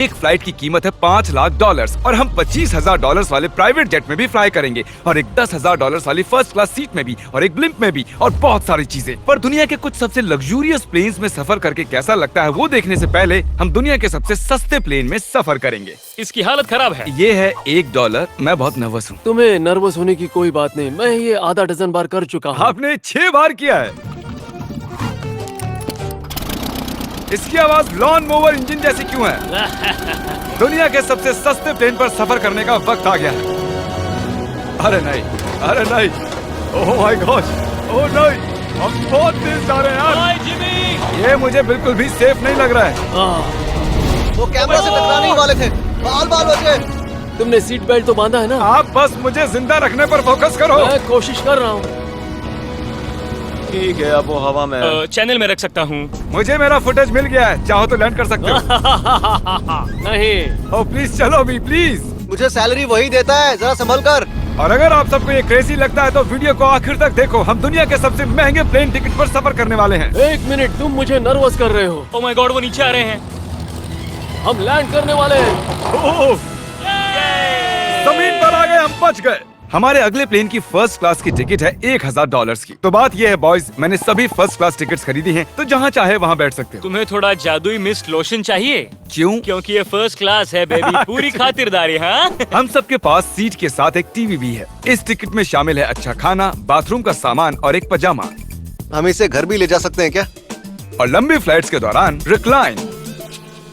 एक फ्लाइट की कीमत है $5,00,000 और हम $25,000 वाले प्राइवेट जेट में भी फ्लाई करेंगे और एक $10,000 वाली फर्स्ट क्लास सीट में भी और एक ब्लिम्प में भी और बहुत सारी चीजें। पर दुनिया के कुछ सबसे लग्जूरियस प्लेन्स में सफर करके कैसा लगता है वो देखने से पहले हम दुनिया के सबसे सस्ते प्लेन में सफर करेंगे। इसकी हालत खराब है। ये है $1। मैं बहुत नर्वस हूँ। तुम्हें नर्वस होने की कोई बात नहीं, मैं ये आधा डजन बार कर चुका हूँ। आपने 6 बार किया है। इसकी आवाज लॉन मोवर इंजन जैसी क्यों है? दुनिया के सबसे सस्ते प्लेन पर सफर करने का वक्त आ गया है। अरे नहीं, अरे नहीं, ओह माय गॉड, ओह नहीं, हम बहुत तेज जा रहे हैं यार। हाय जिमी, ये मुझे बिल्कुल भी सेफ नहीं लग रहा है। वो कैमरा से टकराने ही वाले थे, बाल बाल बच गए। तुमने सीट बेल्ट तो बांधा है ना? आप बस मुझे जिंदा रखने पर फोकस करो। मैं कोशिश कर रहा हूँ। ठीक है, अब वो हवा में है। चैनल में रख सकता हूँ। मुझे मेरा फुटेज मिल गया है, चाहो तो लैंड कर सकते हो। नहीं, ओह प्लीज चलो भी प्लीज। मुझे सैलरी वही देता है, जरा संभल कर। और अगर आप सबको ये क्रेजी लगता है तो वीडियो को आखिर तक देखो। हम दुनिया के सबसे महंगे प्लेन टिकट पर सफर करने वाले हैं। एक मिनट, तुम मुझे नर्वस कर रहे हो। ओह माय गॉड, वो नीचे आ रहे हैं। हम लैंड करने वाले हैं। ओह, जमीन पर आ गए, हम बच गए। हमारे अगले प्लेन की फर्स्ट क्लास की टिकट है $1,000 की। तो बात ये है बॉयज, मैंने सभी फर्स्ट क्लास टिकट्स खरीदी हैं, तो जहाँ चाहे वहाँ बैठ सकते हो। तुम्हें थोड़ा जादुई मिस्ट लोशन चाहिए? क्यों? क्योंकि ये फर्स्ट क्लास है बेबी, पूरी खातिरदारी। हाँ हम सबके पास सीट के साथ एक टीवी भी है। इस टिकट में शामिल है अच्छा खाना, बाथरूम का सामान और एक पजामा। हम इसे घर भी ले जा सकते हैं क्या? और लंबी फ्लाइट्स के दौरान रिक्लाइन,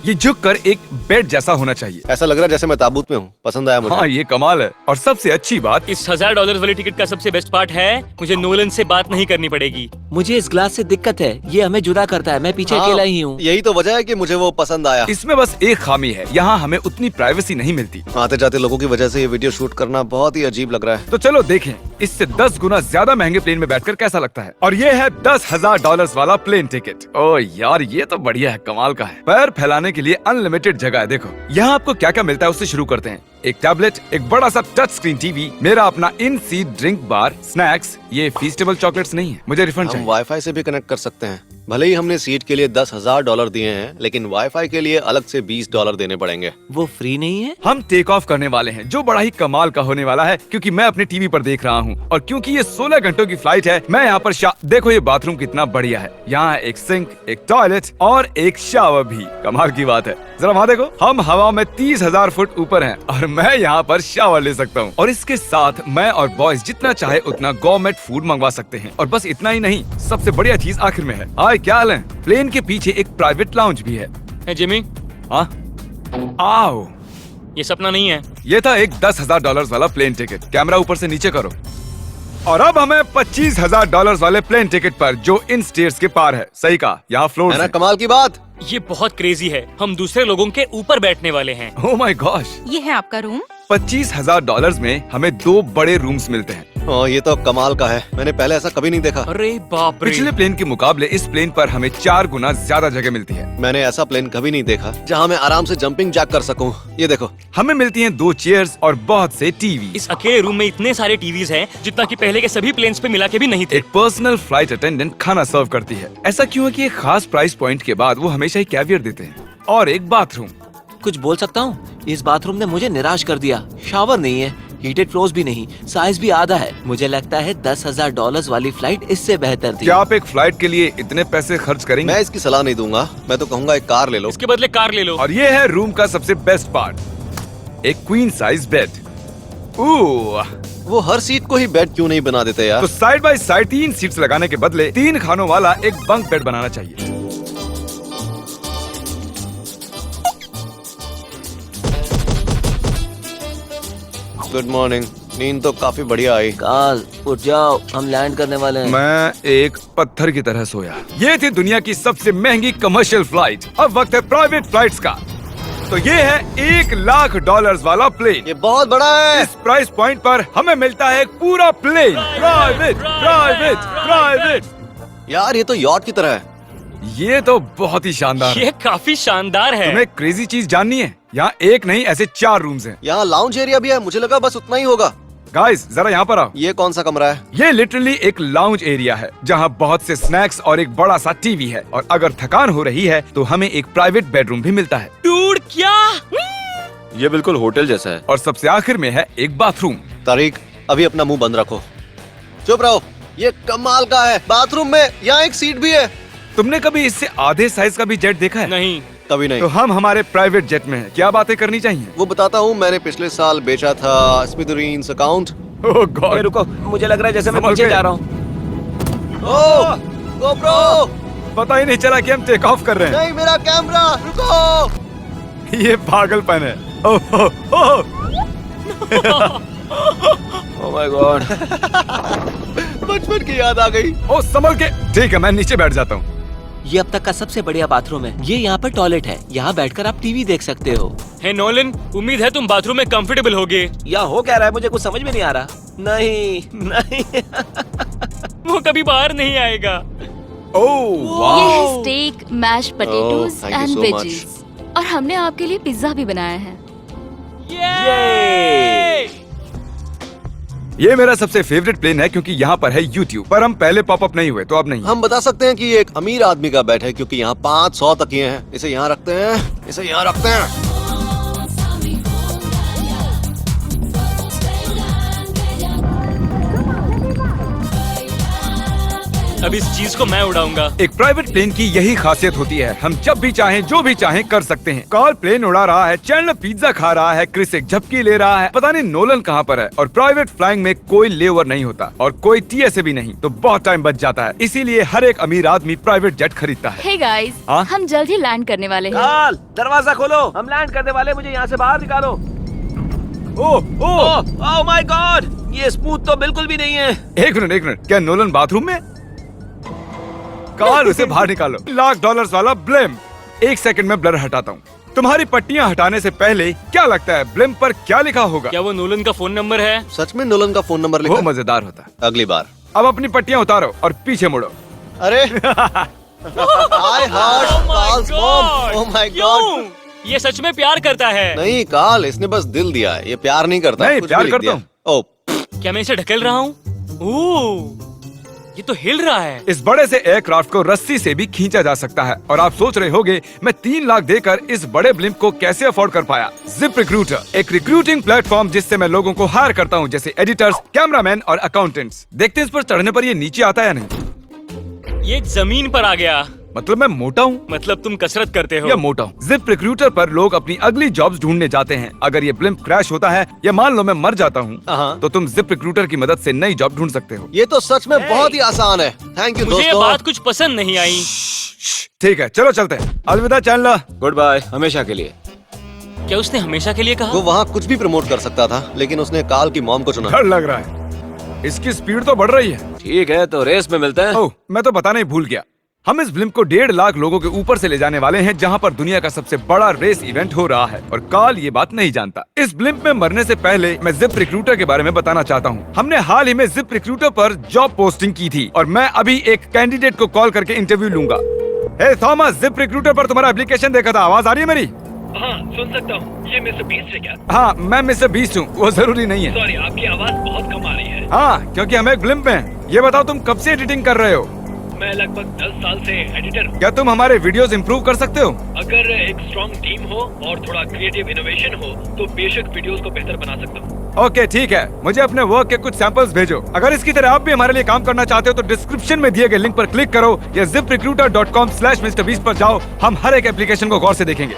ये झुक कर एक बेड जैसा होना चाहिए। ऐसा लग रहा है जैसे मैं ताबूत में हूँ। पसंद आया मुझे। हाँ ये कमाल है। और सबसे अच्छी बात, इस $1,000 वाली टिकट का सबसे बेस्ट पार्ट है, मुझे नोलन से बात नहीं करनी पड़ेगी। मुझे इस ग्लास से दिक्कत है, ये हमें जुदा करता है। मैं पीछे अकेला ही हूँ। यही तो वजह है कि मुझे वो पसंद आया। इसमें बस एक खामी है, यहाँ हमें उतनी प्राइवेसी नहीं मिलती। आते जाते लोगों की वजह से ये वीडियो शूट करना बहुत ही अजीब लग रहा है। तो चलो देखें इससे 10 गुना ज्यादा महंगे प्लेन में बैठकर कैसा लगता है। और ये है $10,000 वाला प्लेन टिकट। ओह यार, ये तो बढ़िया है, कमाल का है। पैर फैलाने के लिए अनलिमिटेड जगह है। देखो यहाँ आपको क्या क्या मिलता है, उससे शुरू करते हैं। एक टैबलेट, एक बड़ा सा टच स्क्रीन टीवी, मेरा अपना इन सीट ड्रिंक बार, स्नैक्स। ये फीस्टेबल चॉकलेट्स नहीं है, मुझे रिफंड हम चाहिए। वाईफाई से भी कनेक्ट कर सकते हैं। भले ही हमने सीट के लिए $10,000 दिए हैं, लेकिन वाईफाई के लिए अलग से $20 देने पड़ेंगे। वो फ्री नहीं है? हम टेक ऑफ करने वाले हैं, जो बड़ा ही कमाल का होने वाला है, क्योंकि मैं अपने टीवी पर देख रहा हूँ। और क्योंकि ये 16 घंटों की फ्लाइट है, मैं यहाँ पर देखो ये बाथरूम कितना बढ़िया है। यहाँ है एक सिंक, एक टॉयलेट और एक शावर भी। कमाल की बात है, जरा वहाँ देखो, हम हवा में 30,000 फुट ऊपर हैं और मैं यहाँ पर शावर ले सकता हूँ। और इसके साथ मैं और बॉयज जितना चाहे उतना गवर्नमेंट फूड मंगवा सकते हैं। और बस इतना ही नहीं, सबसे बढ़िया चीज आखिर में है। हाय क्या हाल है? प्लेन के पीछे एक प्राइवेट लाउंज भी है। है जिमी, हाँ, आओ, ये सपना नहीं है। ये था एक $10,000 वाला प्लेन टिकट। कैमरा ऊपर से नीचे करो। और अब हमें $25,000 वाले प्लेन टिकट पर, जो इन स्टेयर्स के पार है। सही कहा, यहाँ फ्लोर है ना कमाल की बात? ये बहुत क्रेजी है, हम दूसरे लोगों के ऊपर बैठने वाले हैं। ओह माय गॉश, ये है आपका रूम। $25,000 में हमें 2 बड़े रूम्स मिलते हैं। ओह, ये तो कमाल का है, मैंने पहले ऐसा कभी नहीं देखा। अरे बाप रे, पिछले प्लेन के मुकाबले इस प्लेन पर हमें 4 गुना ज्यादा जगह मिलती है। मैंने ऐसा प्लेन कभी नहीं देखा जहाँ मैं आराम से जंपिंग जैक कर सकूं। ये देखो, हमें मिलती हैं 2 चेयर्स और बहुत से टीवी। इस अकेले रूम में इतने सारे टीवीज हैं, जितना कि पहले के सभी प्लेन्स पे मिला के भी नहीं थे। एक पर्सनल फ्लाइट अटेंडेंट खाना सर्व करती है। ऐसा क्यों है कि एक खास प्राइस पॉइंट के बाद वो हमेशा ही कैवियर देते हैं। और एक बाथरूम। कुछ बोल सकता हूँ? इस बाथरूम ने मुझे निराश कर दिया। शावर नहीं है, हीटेड फ्लोर्स भी नहीं, साइज भी आधा है। मुझे लगता है $10,000 वाली फ्लाइट इससे बेहतर थी। क्या आप एक फ्लाइट के लिए इतने पैसे खर्च करेंगे? मैं इसकी सलाह नहीं दूंगा। मैं तो कहूँगा एक कार ले लो। इसके बदले कार ले लो। और ये है रूम का सबसे बेस्ट पार्ट, एक क्वीन साइज बेड। वो हर सीट को ही बेड क्यों नहीं बना देते यार? तो साइड बाय साइड 3 सीट्स लगाने के बदले 3 खानों वाला एक बंक बेड बनाना चाहिए। Good morning. नींद तो काफी बढ़िया आई। काल उठ जाओ, हम लैंड करने वाले हैं। मैं एक पत्थर की तरह सोया। ये थी दुनिया की सबसे महंगी कमर्शियल फ्लाइट। अब वक्त है प्राइवेट फ्लाइट्स का। तो ये है $1,00,000 वाला प्लेन। ये बहुत बड़ा है। इस प्राइस पॉइंट पर हमें मिलता है एक पूरा प्लेन। Private, private, private. यार ये तो यॉट की तरह है। ये तो बहुत ही शानदार है। ये काफी शानदार है। तुम्हें क्रेजी चीज जाननी है? यहाँ एक नहीं, ऐसे 4 रूम्स हैं। यहाँ लाउंज एरिया भी है, मुझे लगा बस उतना ही होगा। गाइस जरा यहाँ पर आओ। ये कौन सा कमरा है? ये लिटरली एक लाउंज एरिया है, जहाँ बहुत से स्नैक्स और एक बड़ा सा टीवी है। और अगर थकान हो रही है तो हमें एक प्राइवेट बेडरूम भी मिलता है। डूड क्या? ये बिल्कुल होटल जैसा है। और सबसे आखिर में है एक बाथरूम। तारिक, अभी अपना मुंह बंद रखो। चुप रहो। ये कमाल का है। बाथरूम में यहाँ एक सीट भी है। तुमने कभी इससे आधे साइज का भी जेट देखा है? नहीं। कभी नहीं। तो हम हमारे प्राइवेट जेट में हैं। क्या बातें करनी चाहिए? वो बताता हूँ, मैंने पिछले साल बेचा था स्मिथेरियंस अकाउंट। ओह गॉड, रुको, मुझे लग रहा है जैसे मैं संभल नीचे के। जा रहा हूँ। ओह गोप्रो, पता ही नहीं चला कि हम टेक ऑफ कर रहे हैं। नहीं मेरा कैमरा, रुको। ये पागलपन है। Oh oh oh. Oh my God. बचपन की याद आ गई। ओ संभल के। ठीक है, मैं नीचे बैठ जाता हूँ। ये अब तक का सबसे बढ़िया बाथरूम है। ये यहाँ पर टॉयलेट है। यहाँ बैठकर आप टीवी देख सकते हो। हे नोलन, उम्मीद है तुम बाथरूम में कंफर्टेबल होगे। या हो क्या रहा है, मुझे कुछ समझ में नहीं आ रहा। नहीं नहीं। वो कभी बाहर नहीं आएगा। ओह ये वाह। है steak, mash potatoes thank you and so veggies. और हमने आपके लिए पिज्जा भी बनाया है। ये ये मेरा सबसे फेवरेट प्लेन है क्योंकि यहाँ पर है YouTube। पर हम पहले पॉपअप नहीं हुए तो अब नहीं। हम बता सकते हैं कि ये एक अमीर आदमी का बेड है क्योंकि यहाँ 500 तकिए हैं। इसे यहाँ रखते हैं, इसे यहाँ रखते हैं। अब इस चीज को मैं उड़ाऊंगा। एक प्राइवेट प्लेन की यही खासियत होती है, हम जब भी चाहें जो भी चाहें कर सकते हैं। कार्ल प्लेन उड़ा रहा है, चैंडलर पिज्जा खा रहा है, क्रिस एक झपकी ले रहा है, पता नहीं नोलन कहाँ पर है। और प्राइवेट फ्लाइंग में कोई लेओवर नहीं होता और कोई TSA भी नहीं, तो बहुत टाइम बच जाता है। इसीलिए हर एक अमीर आदमी प्राइवेट जेट खरीदता है। हे गाइस, हाँ? हम जल्द ही लैंड करने वाले हैं। कार्ल, दरवाजा खोलो, हम लैंड करने वाले। मुझे यहाँ से बाहर निकालो। ओह ओह, ओह माय गॉड, ये स्मूथ तो बिल्कुल भी नहीं है। एक मिनट, क्या नोलन बाथरूम में? कार्ल, उसे बाहर निकालो। $1,00,000 वाला ब्लेम। एक सेकंड में ब्लर हटाता हूँ। तुम्हारी पट्टियाँ हटाने से पहले क्या लगता है ब्लेम पर क्या लिखा होगा? क्या वो नोलन का फोन नंबर है? सच में नोलन का फोन नंबर वो लिखा? मजेदार होता। अगली बार। अब अपनी पट्टियाँ उतारो और पीछे मुड़ो। अरे I heard Carl's mom. Oh my God. क्यों? ये सच में प्यार करता है। नहीं कार्ल, इसने बस दिल दिया है। ये प्यार नहीं करता। नहीं, कुछ प्यार भी लिख करता दिया। हूँ। ओह, क्या मैं इसे ढकेल रहा हूँ? ओह, ये तो हिल रहा है। इस बड़े से एयरक्राफ्ट को रस्सी से भी खींचा जा सकता है। और आप सोच रहे होंगे मैं 3 लाख देकर इस बड़े ब्लिम्प को कैसे अफोर्ड कर पाया। जिप रिक्रूटर, एक रिक्रूटिंग प्लेटफॉर्म जिससे मैं लोगों को हायर करता हूँ, जैसे एडिटर्स, कैमरामैन और अकाउंटेंट्स। देखते हैं इस पर चढ़ने पर ये नीचे आता है या नहीं। ये जमीन पर आ गया। मतलब मैं मोटा हूँ मतलब तुम कसरत करते हो। या मोटा हूँ। जिप रिक्रूटर पर लोग अपनी अगली जॉब्स ढूंढने जाते हैं। अगर ये ब्लिम्प क्रैश होता है या मान लो मैं मर जाता हूँ, हाँ। तो तुम जिप रिक्रूटर की मदद से नई जॉब ढूंढ सकते हो। ये तो सच में बहुत ही आसान है। थैंक यू मुझे ये दोस्तों। बात कुछ पसंद नहीं आई। ठीक है, चलो चलते हैं। अलविदा चैंडलर। गुड बाय, हमेशा के लिए। क्या उसने हमेशा के लिए कहा? वो वहाँ कुछ भी प्रमोट कर सकता था, लेकिन उसने कार्ल की मॉम को चुना। डर लग रहा है। इसकी स्पीड तो बढ़ रही है। ठीक है, तो रेस में मिलते हैं। ओह, मैं तो बताना ही भूल गया। हम इस ब्लिम्प को 1.5 लाख लोगों के ऊपर से ले जाने वाले हैं, जहां पर दुनिया का सबसे बड़ा रेस इवेंट हो रहा है। और कार्ल ये बात नहीं जानता। इस ब्लिम्प में मरने से पहले मैं जिप रिक्रूटर के बारे में बताना चाहता हूँ। हमने हाल ही में जिप रिक्रूटर पर जॉब पोस्टिंग की थी और मैं अभी एक कैंडिडेट को कॉल करके इंटरव्यू लूंगा। हे थॉमस, जिप रिक्रूटर पर तुम्हारा एप्लीकेशन देखा था। आवाज आ रही है मेरी? हाँ, सुन सकता हूँ। ये मिस्टर बीस्ट है क्या? हाँ, मैं मिस्टर बीस्ट हूँ। वो जरूरी नहीं है। सॉरी, आपकी आवाज बहुत कम आ रही है। हाँ, क्योंकि हम एक ब्लिम्प में हैं। ये बताओ तुम कब से एडिटिंग कर रहे हो? मैं लगभग 10 साल से एडिटर हूँ। क्या तुम हमारे वीडियोस इंप्रूव कर सकते हो? अगर एक स्ट्रॉन्ग टीम हो और थोड़ा क्रिएटिव इनोवेशन हो तो बेशक वीडियोस को बेहतर बना सकता हूँ। ओके, ठीक है। मुझे अपने वर्क के कुछ सैंपल्स भेजो। अगर इसकी तरह आप भी हमारे लिए काम करना चाहते हो तो डिस्क्रिप्शन में दिए गए लिंक पर क्लिक करो या ziprecruiter.com/MrBeast पर जाओ। हम हर एक एप्लीकेशन को गौर से देखेंगे।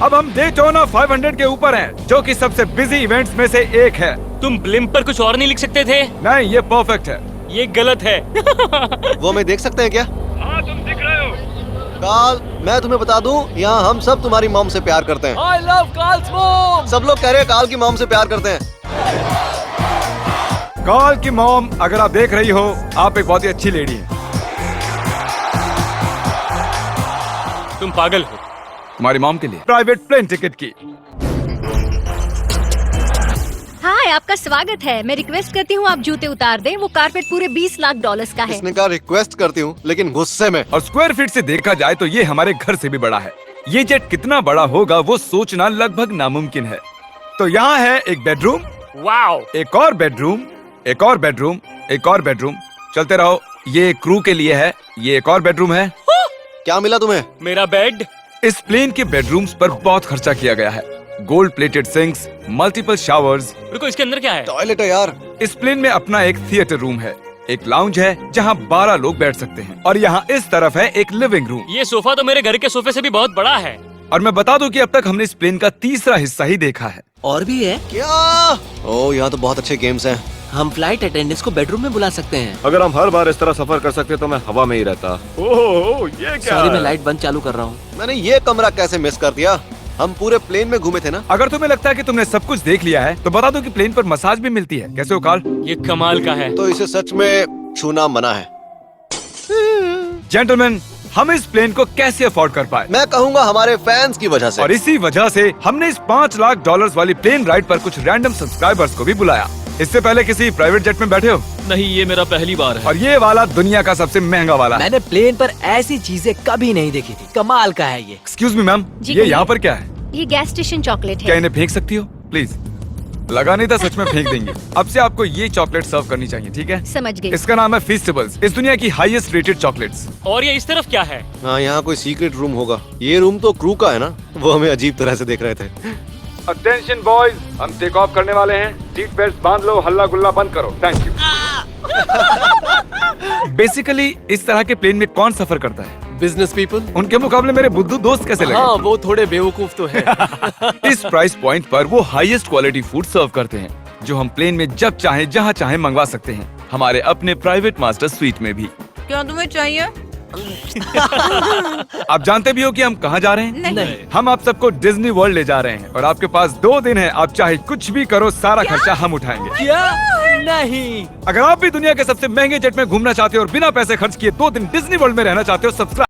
अब हम डेटोना 500 के ऊपर हैं, जो कि सबसे बिजी इवेंट्स में से एक है। तुम ब्लिम्प पर कुछ और नहीं लिख सकते थे? नहीं, ये परफेक्ट है। ये गलत है। वो हमें देख सकते हैं क्या? हाँ, तुम दिख रहे हो। कार्ल, मैं तुम्हें बता दूं, यहाँ हम सब तुम्हारी मॉम से प्यार करते हैं। I love Carl's mom. सब लोग कह रहे हैं कार्ल की मॉम से प्यार करते हैं। कार्ल की मॉम, अगर आप देख रही हो, आप एक बहुत ही अच्छी लेडी हैं। तुम पागल हो। तुम्हारी मॉम के लिए प्राइवेट प्लेन टिकट की। हाय, आपका स्वागत है। मैं रिक्वेस्ट करती हूँ आप जूते उतार दें। वो कारपेट पूरे $20 लाख का है। इसने कहा रिक्वेस्ट करती हूँ, लेकिन गुस्से में। और स्क्वायर फीट से देखा जाए तो ये हमारे घर से भी बड़ा है। ये जेट कितना बड़ा होगा वो सोचना लगभग नामुमकिन है। तो यहाँ है एक बेडरूम, वाओ, एक और बेडरूम, एक और बेडरूम, एक और बेडरूम। चलते रहो। ये क्रू के लिए है। ये एक और बेडरूम है। क्या मिला तुम्हें? मेरा बेड। इस प्लेन के बेडरूम्स पर बहुत खर्चा किया गया है। Gold plated sinks, multiple showers. रुको, इसके अंदर क्या है? टॉयलेट है यार। इस प्लेन में अपना एक थिएटर रूम है, एक लाउंज है जहाँ 12 लोग बैठ सकते हैं, और यहाँ इस तरफ है एक लिविंग रूम। ये सोफा तो मेरे घर के सोफे से भी बहुत बड़ा है। और मैं बता दूं कि अब तक हमने इस प्लेन का तीसरा हिस्सा ही देखा है। और भी है। क्या? ओह, यहाँ तो बहुत अच्छे गेम्स हैं। हम फ्लाइट अटेंडेंट्स को बेडरूम में बुला सकते हैं। अगर हम हर बार इस तरह सफर कर सकते तो मैं हवा में ही रहता। ओह, ये क्या सॉरी, मैं है? लाइट बंद चालू कर रहा हूँ। मैंने ये कमरा कैसे मिस कर दिया? हम पूरे प्लेन में घूमे थे ना। अगर तुम्हें लगता है कि तुमने सब कुछ देख लिया है तो बता दो कि प्लेन पर मसाज भी मिलती है। कैसे हो कार्ल? ये कमाल का है। तो इसे सच में छूना मना है। जेंटलमैन, हम इस प्लेन को कैसे अफोर्ड कर पाए? मैं कहूँगा हमारे फैंस की वजह से। और इसी वजह से हमने इस $5 लाख वाली प्लेन राइड पर कुछ रैंडम सब्सक्राइबर्स को भी बुलाया। इससे पहले किसी प्राइवेट जेट में बैठे हो? नहीं, ये मेरा पहली बार है। और ये वाला दुनिया का सबसे महंगा वाला है। मैंने प्लेन पर ऐसी चीजें कभी नहीं देखी थी। कमाल का है ये। एक्सक्यूज मी मैम, जी ये कहिए। यहाँ पर क्या है? ये गैस स्टेशन चॉकलेट क्या है। इन्हें फेंक सकती हो प्लीज? लगा नहीं था, सच में फेंक देंगे। अब से आपको ये चॉकलेट सर्व करनी चाहिए, ठीक है? समझ गई। इसका नाम है फीस्टेबल्स, इस दुनिया की हाईएस्ट रेटेड चॉकलेट्स। और ये इस तरफ क्या है? हाँ, यहाँ कोई सीक्रेट रूम होगा। ये रूम तो क्रू का है ना, वो हमें अजीब तरह से देख रहे थे। अटेंशन बॉयज, हम टेक ऑफ करने वाले हैं। सीट बेल्ट बांध लो, हल्ला गुल्ला बंद करो। Thank you. बेसिकली इस तरह के प्लेन में कौन सफर करता है? Business people. उनके मुकाबले मेरे बुद्धू दोस्त कैसे लगे? हाँ, वो थोड़े बेवकूफ तो है। इस प्राइस पॉइंट पर वो हाईएस्ट क्वालिटी फूड सर्व करते हैं, जो हम प्लेन में जब चाहे जहाँ चाहे मंगवा सकते हैं, हमारे अपने प्राइवेट मास्टर स्वीट में भी। क्या तुम्हें चाहिए? आप जानते भी हो कि हम कहाँ जा रहे हैं? नहीं। हम आप सबको डिज्नी वर्ल्ड ले जा रहे हैं, और आपके पास 2 दिन है। आप चाहे कुछ भी करो, सारा खर्चा हम उठाएंगे। क्या? नहीं। अगर आप भी दुनिया के सबसे महंगे जेट में घूमना चाहते हो और बिना पैसे खर्च किए 2 दिन डिज्नी वर्ल्ड में रहना चाहते हो, सब्सक्राइब